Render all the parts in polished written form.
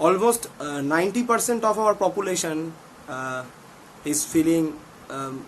almost 90% of our population is feeling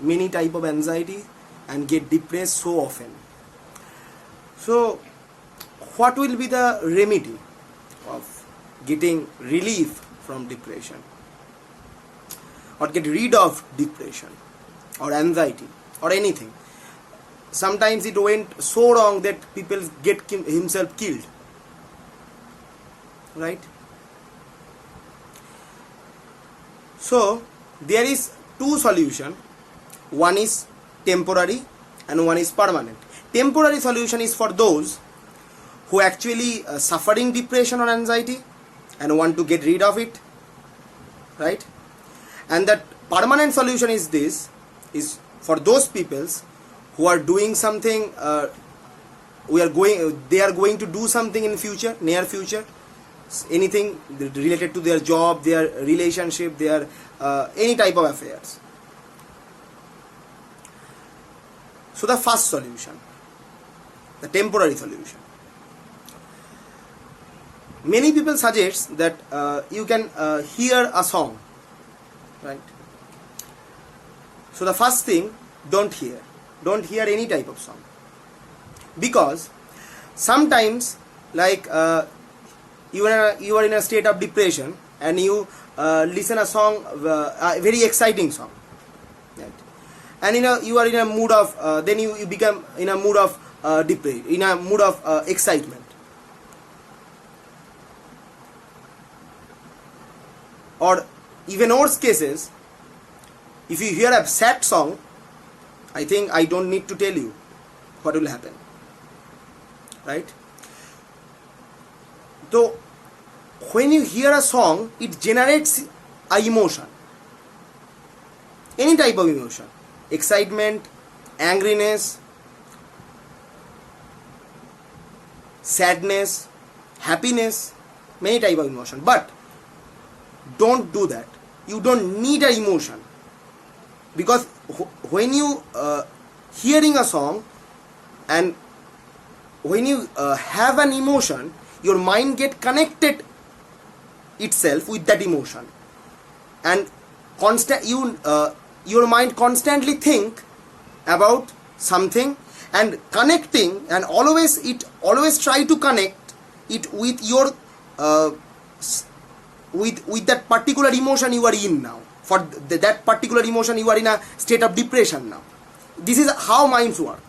many type of anxiety and get depressed so often. So what will be the remedy of getting relief from depression or get rid of depression or anxiety or anything? Sometimes it went so wrong that people get himself killed, right? So there is two solution. One is temporary and one is permanent. Temporary solution is for those who actually suffering depression or anxiety and want to get rid of it, right? And that permanent solution is this, is for those peoples who are doing something, they are going to do something in future, near future, anything related to their job, their relationship, their any type of affairs. So the first solution, the temporary solution. Many people suggest that you can hear a song, right? So the first thing, don't hear any type of song, because sometimes, like you are in a state of depression and you listen a song, a very exciting song, right? And you are in a mood of then you become in a mood of depression, in a mood of excitement. Or even worse cases, if you hear a sad song, I think I don't need to tell you what will happen, right? So when you hear a song, it generates a emotion, any type of emotion, excitement, angriness, sadness, happiness, many type of emotion. But don't do that. You don't need an emotion, because when you hearing a song and when you have an emotion, your mind get connected itself with that emotion, and your mind constantly think about something and connecting, and always try to connect it with your with that particular emotion you are in now. For that particular emotion, you are in a state of depression now. This is how minds work.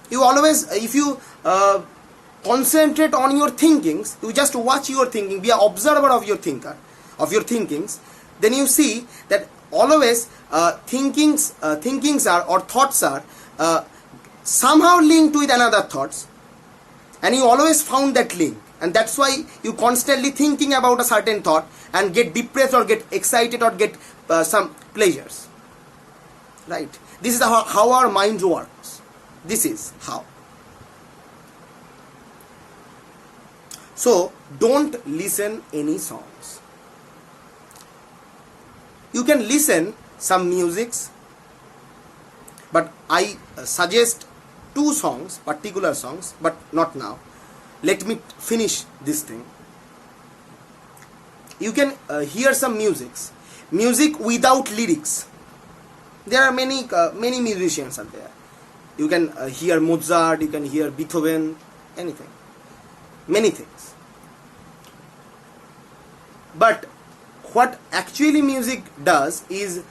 You always, if you concentrate on your thinkings, you just watch your thinking, be an observer of your thinkings, then you see that always thinkings are, or thoughts are somehow linked with another thoughts, and you always found that link. And that's why you constantly thinking about a certain thought and get depressed or get excited or get some pleasures, right? This is how our mind works. This is how. So don't listen any songs. You can listen some musics, but I suggest two songs, particular songs, but not now. Let me finish this thing. You can hear some music without lyrics. There are many musicians are there. You can hear Mozart, you can hear Beethoven, anything, many things. But what actually music does is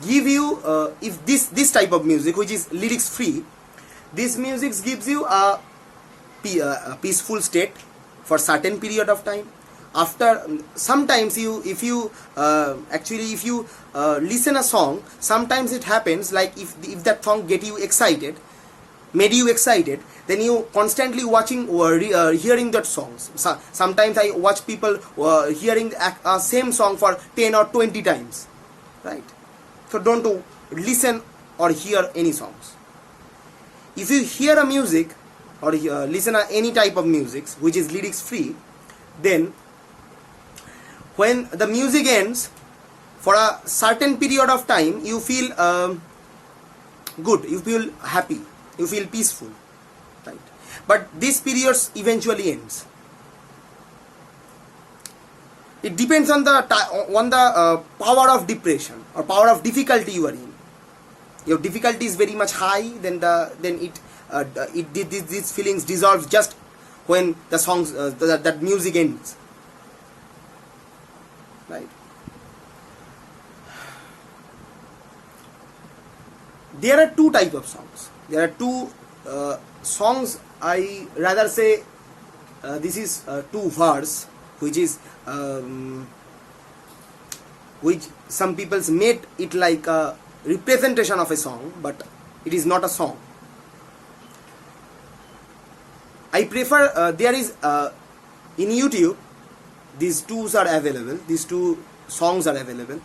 give you, if this type of music, which is lyrics free, this music gives you a peaceful state for certain period of time. After sometimes if you listen a song, sometimes it happens like if that song made you excited, then you constantly watching or hearing that songs. Sometimes I watch people hearing same song for 10 or 20 times, right? So don't listen or hear any songs. If you hear a music or listen to any type of music which is lyrics free, then when the music ends, for a certain period of time you feel good, you feel happy, you feel peaceful, right? But this period eventually ends. It depends on the power of depression or power of difficulty you are in. Your difficulty is very much high, then these feelings dissolve just when the songs that music ends. Right. There are two types of songs. There are two songs. I rather say this is two verse, which some people made it like a representation of a song, but it is not a song. I prefer there is in YouTube these two are available. These two songs are available,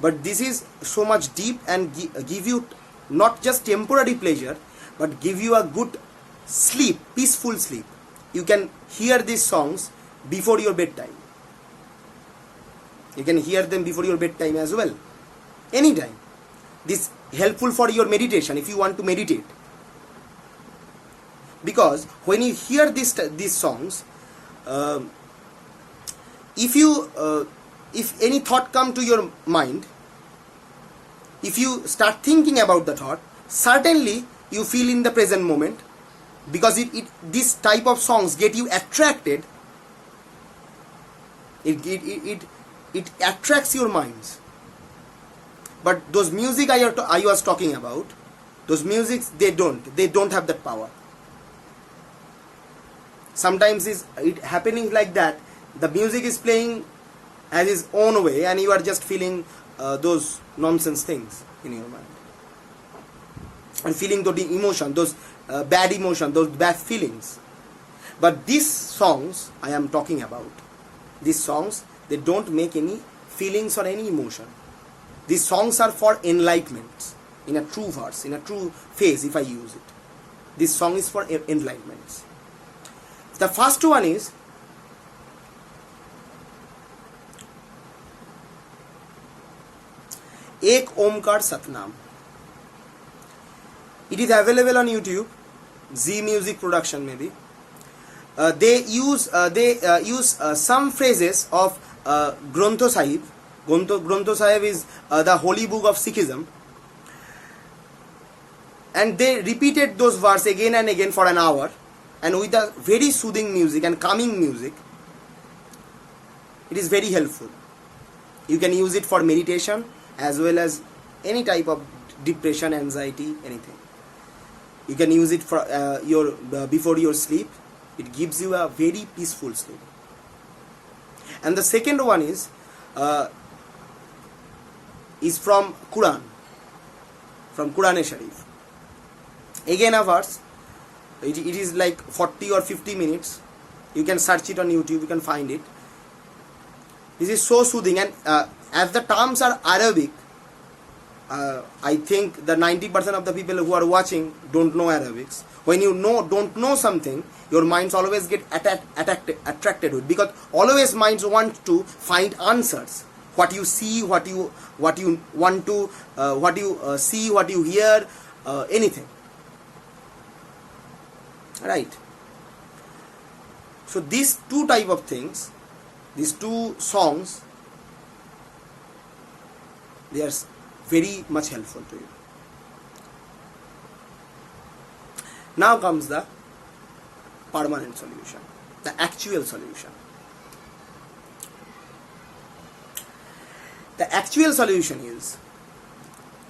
but this is so much deep and give you not just temporary pleasure, but give you a good sleep, peaceful sleep. You can hear these songs before your bedtime. You can hear them before your bedtime as well, anytime. This helpful for your meditation if you want to meditate, because when you hear these songs, if any thought come to your mind, if you start thinking about the thought, certainly you feel in the present moment, because this type of songs get you attracted. It attracts your minds. But those music I was talking about, those musics, they don't have that power. Sometimes it happening like that. The music is playing as its own way, and you are just feeling those nonsense things in your mind, and feeling those emotion, those bad emotion, those bad feelings. But these songs I am talking about, these songs, they don't make any feelings or any emotion. These songs are for enlightenment, in a true verse, in a true phase, if I use it. This song is for enlightenment. The first one is Ek Omkar Satnam. It is available on YouTube, Z Music Production maybe. They use some phrases of Granth Sahib. Granth Sahib is the holy book of Sikhism, and they repeated those verses again and again for an hour, and with a very soothing music and calming music. It is very helpful. You can use it for meditation as well as any type of depression, anxiety, anything. You can use it for before your sleep. It gives you a very peaceful sleep. And the second one is from Quran, from Quran-e-Sharif. Again a verse. It is like 40 or 50 minutes. You can search it on YouTube, you can find it. This is so soothing, and as the terms are Arabic, I think the 90% of the people who are watching don't know Arabic. When you don't know something, your minds always get attracted to it, because always minds want to find answers. What you see, what you want to, what you see, what you hear, anything. Right. So these two type of things, these two songs, they are very much helpful to you. Now comes the permanent solution, the actual solution. The actual solution is,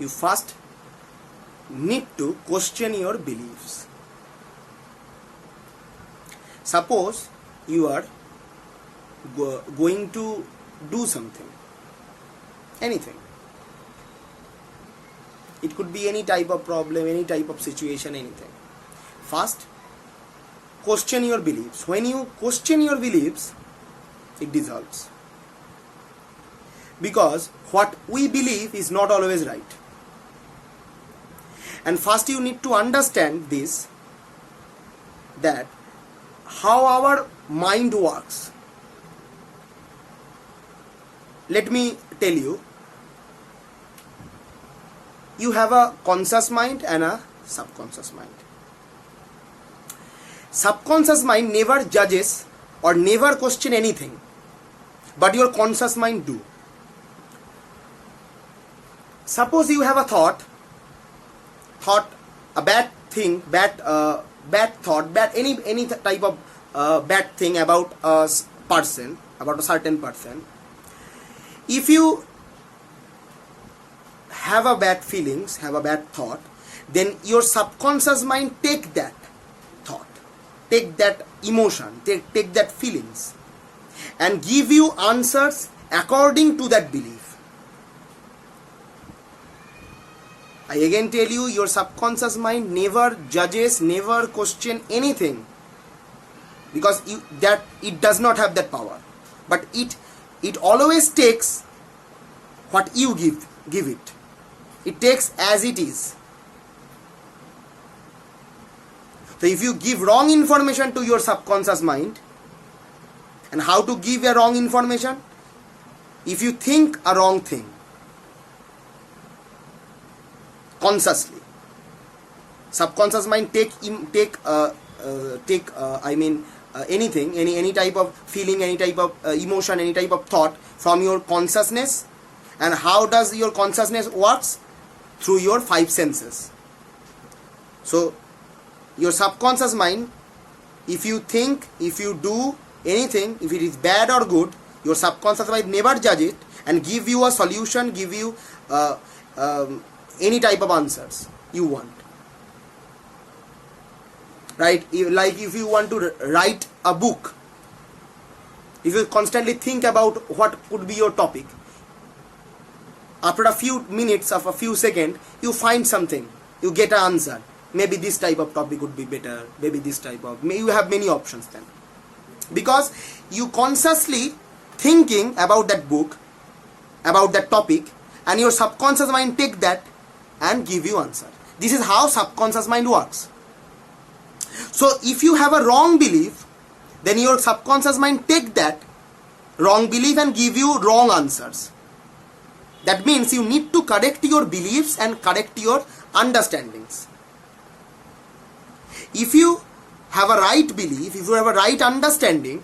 you first need to question your beliefs. Suppose you are going to do something, anything. It could be any type of problem, any type of situation, anything. First, question your beliefs. When you question your beliefs, it dissolves. Because what we believe is not always right. And first you need to understand this, that how our mind works. Let me tell you, you have a conscious mind and a subconscious mind. Subconscious mind never judges or never question anything. but your conscious mind do. Suppose you have a thought, a bad thing, bad thought, any type of bad thing about a person, about a certain person. If you have a bad feelings, have a bad thought, then your subconscious mind take that thought, take that emotion, take that feelings, and give you answers according to that belief. I again tell you, your subconscious mind never judges, never question anything, because it does not have that power. But it always takes what you give it. It takes as it is. So if you give wrong information to your subconscious mind, and how to give a wrong information? If you think a wrong thing consciously, subconscious mind anything, any type of feeling, any type of emotion, any type of thought from your consciousness. And how does your consciousness works? Through your 5 senses. So your subconscious mind, if you think, if you do anything, if it is bad or good, your subconscious mind never judge it and give you a solution, give you any type of answers you want. Right? Like if you want to write a book, if you constantly think about what could be your topic, after a few minutes, of a few seconds, you find something, you get an answer. Maybe this type of topic would be better, maybe this type of, you have many options then. Because you consciously thinking about that book, about that topic, and your subconscious mind take that and give you answer. This is how subconscious mind works. So if you have a wrong belief, then your subconscious mind take that wrong belief and give you wrong answers. That means you need to correct your beliefs and correct your understandings. If you have a right belief, if you have a right understanding,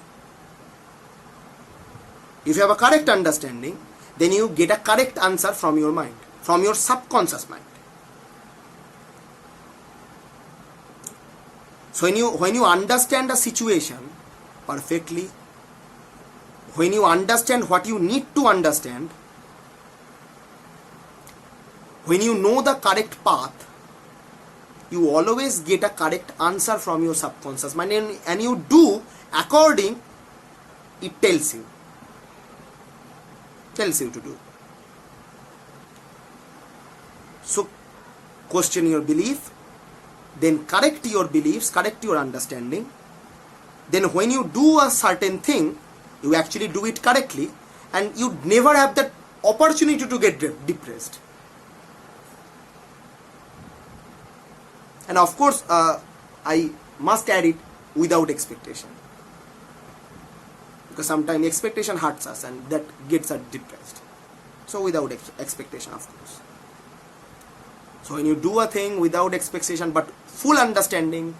if you have a correct understanding, then you get a correct answer from your mind, from your subconscious mind. So when you understand a situation perfectly, when you understand what you need to understand, when you know the correct path, you always get a correct answer from your subconscious mind, and you do according it tells you to do. So question your belief, then correct your beliefs, correct your understanding. Then when you do a certain thing, you actually do it correctly, and you never have that opportunity to get depressed. And of course, I must add it, without expectation. Because sometimes expectation hurts us and that gets us depressed. So without expectation, of course. So when you do a thing without expectation but full understanding,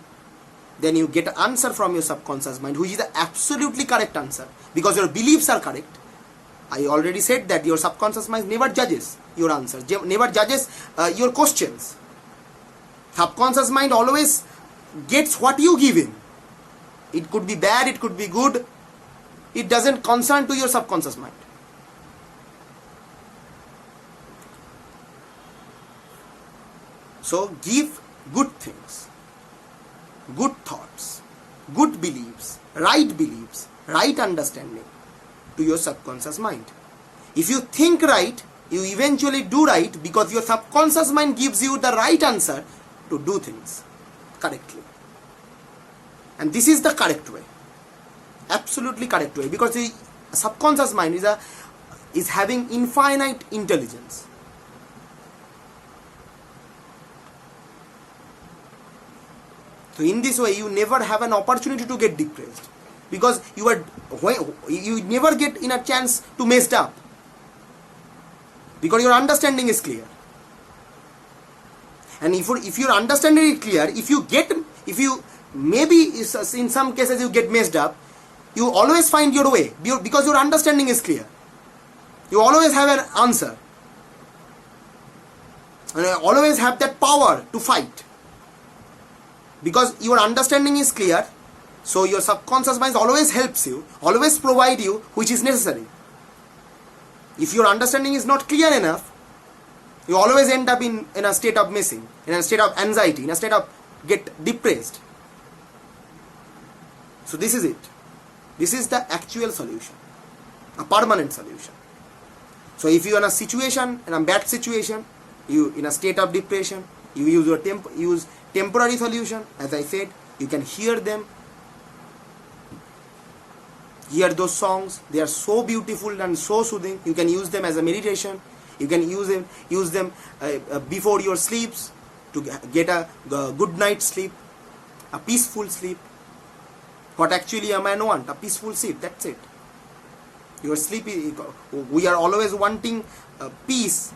then you get an answer from your subconscious mind, which is the absolutely correct answer, because your beliefs are correct. I already said that your subconscious mind never judges your answers, never judges your questions. Subconscious mind always gets what you give him. It could be bad, it could be good. It doesn't concern to your subconscious mind. So give good things, good thoughts, good beliefs, right understanding to your subconscious mind. If you think right, you eventually do right, because your subconscious mind gives you the right answer to do things correctly. And this is the correct way, absolutely correct way, because the subconscious mind is having infinite intelligence. So in this way, you never have an opportunity to get depressed, because you never get in a chance to messed up, because your understanding is clear. And if your understanding is clear, if you maybe in some cases you get messed up, you always find your way because your understanding is clear. You always have an answer. And you always have that power to fight. Because your understanding is clear, so your subconscious mind always helps you, always provide you which is necessary. If your understanding is not clear enough, you always end up in a state of missing, in a state of anxiety, in a state of get depressed. So this is it. This is the actual solution, a permanent solution. So if you are in a situation, in a bad situation, you in a state of depression, you use your temporary solution. As I said, you can hear them, hear those songs. They are so beautiful and so soothing. You can use them as a meditation. You can use them before your sleeps to get a good night's sleep, a peaceful sleep. What actually a man wants, a peaceful sleep. That's it. Your sleep we are always wanting peace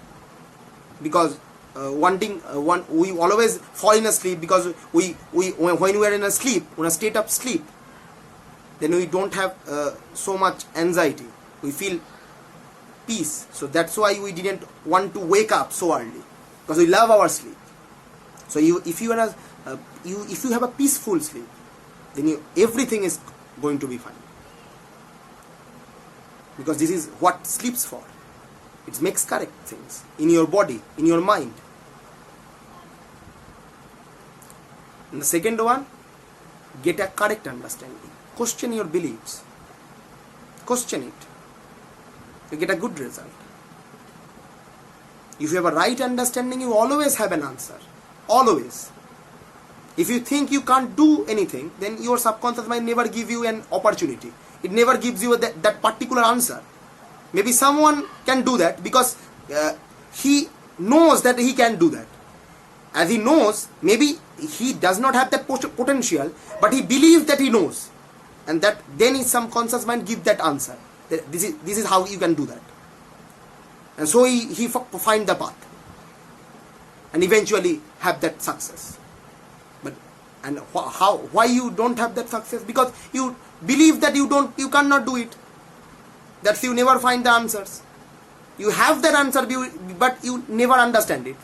because we always fall in a sleep because when we are in a sleep, in a state of sleep, then we don't have so much anxiety. We feel peace. So that's why we didn't want to wake up so early, because we love our sleep. So if you have a peaceful sleep, then everything is going to be fine. Because this is what sleep's for. It makes correct things in your body, in your mind. And the second one, get a correct understanding. Question your beliefs. Question it. You get a good result. If you have a right understanding, you always have an answer. Always. If you think you can't do anything, then your subconscious mind never give you an opportunity. It never gives you that particular answer. Maybe someone can do that because he knows that he can do that. As he knows, maybe he does not have that potential, but he believes that he knows. And that then his subconscious mind give that answer. This is how you can do that. And so he find the path. And eventually have that success. And why you don't have that success? Because you believe that you cannot do it. That you never find the answers. You have that answer, but you never understand it.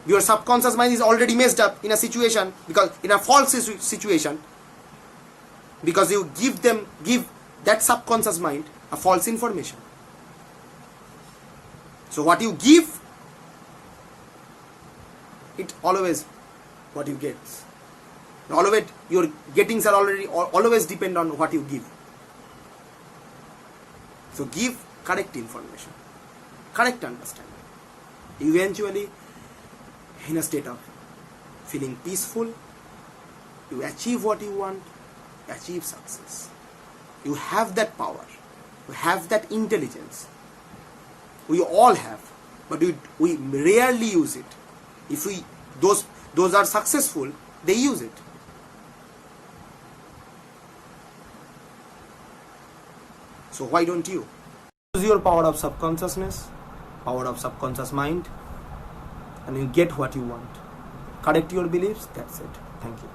Your subconscious mind is already messed up in a situation, because in a false situation, because you give that subconscious mind a false information. So what you give, it always what you get. All of it, your gettings are always depend on what you give. So give correct information, correct understanding. Eventually, in a state of feeling peaceful, you achieve what you want, you achieve success. You have that power, you have that intelligence. We all have, but we rarely use it. If those are successful, they use it. So why don't you? Use your power of subconsciousness, power of subconscious mind, and you get what you want. Correct your beliefs, that's it. Thank you.